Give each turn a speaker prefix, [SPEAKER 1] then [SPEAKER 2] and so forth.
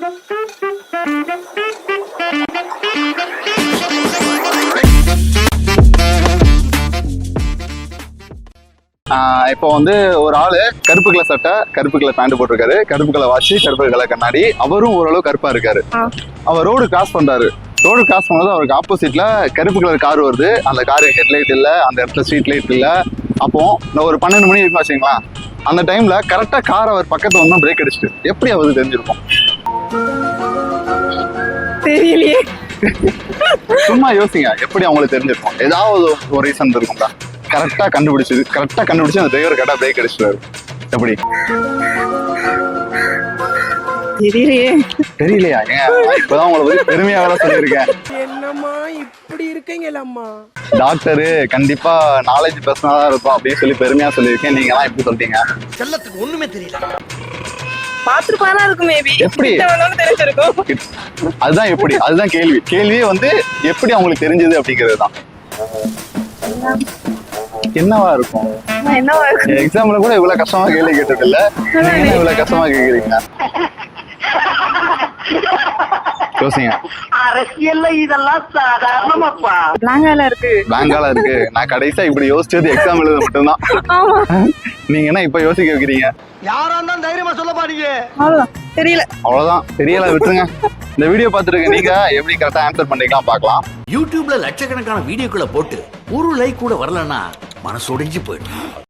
[SPEAKER 1] இப்போ வந்து ஒரு ஆளு கருப்பு கலர் சட்டை, கருப்பு கலர் பேண்ட் போட்டிருக்காரு, கருப்பு கலர் வாட்ச், கருப்பு கலர் கண்ணாடி. அவரும் ஓரளவு கருப்பா இருக்காரு. அவர் ரோடு கிராஸ் பண்றாரு. ரோடு கிராஸ் பண்ணது அவருக்கு ஆப்போசிட்ல கருப்பு கலர் கார் வருது. அந்த காரு ஹெட்லைட் இல்ல, அந்த இடத்துல ஸ்ட்ரீட் லைட் இல்ல. அப்போ ஒரு 12 மணி இருக்குன்னு வச்சுங்களா, அந்த டைம்ல கரெக்டா கார் அவர் பக்கத்துல வந்து பிரேக் அடிச்சுட்டு எப்படி அவருக்கு தெரிஞ்சிருக்கும்?
[SPEAKER 2] தெரியலையே.
[SPEAKER 1] சும்மா யோசிங்க, எப்படி அவங்களுக்கு தெரிஞ்சிருக்கும்? ஏதாவது ஒரு ரீசன் இருக்கும்டா. கரெக்டா கண்டுபிடிச்சு அந்த டிரைவர் கரெக்டா பிரேக் அடிச்சிட்டாரு. எப்படி? தெரியலையா? இப்பதான் உங்களை பத்தி பெருமையாக சொல்லியிருக்கேன்.
[SPEAKER 3] என்னம்மா இப்படி இருக்கீங்களம்மா?
[SPEAKER 1] டாக்டரு கண்டிப்பா நாலேஜ் பர்சனா தான் இருக்கும் அப்படின்னு சொல்லி பெருமையா சொல்லியிருக்கேன். நீங்க எல்லாம் எப்படி சொல்றீங்க?
[SPEAKER 3] செல்லத்துக்கு ஒண்ணுமே தெரியல.
[SPEAKER 2] பாத்துருப்பானா இருக்கும் மேபி.
[SPEAKER 1] எப்படி
[SPEAKER 2] தெரிஞ்சிருக்கும்?
[SPEAKER 1] அதுதான் எப்படி? அதுதான் கேள்வியே வந்து எப்படி அவங்களுக்கு தெரிஞ்சது அப்படிங்கிறது தான். என்னவா இருக்கும்? எக்ஸாம்ல கூட இவ்வளவு கஷ்டமா கேள்வி கேட்டது இல்ல. நீங்க இவ்வளவு கஷ்டமா கேக்குறீங்க? யோசிங்க.
[SPEAKER 3] அரசியல்ல இதெல்லாம் சாதாரணமாப்பா.
[SPEAKER 2] பிளாங்கால இருக்கு.
[SPEAKER 1] நான் கடைசியா இப்படி யோசிச்சது எக்ஸாம் எழுத மட்டும்தான். நீங்க என்ன இப்ப யோசிக்க வைக்கிறீங்க?
[SPEAKER 3] யாரா இருந்தாலும் தைரியமா சொல்ல பாருங்க.
[SPEAKER 1] அவ்வளவுதான். தெரியல, விட்டுருங்க. இந்த வீடியோ பார்த்துருக்க நீங்க எப்படி கரெக்டா ஆன்சர் பண்றீங்களா பார்க்கலாம்.
[SPEAKER 4] யூடியூப்ல லட்சக்கணக்கான வீடியோக்களை போட்டு ஒரு லைக் கூட வரலன்னா மனசு உடைஞ்சு போயிடும்.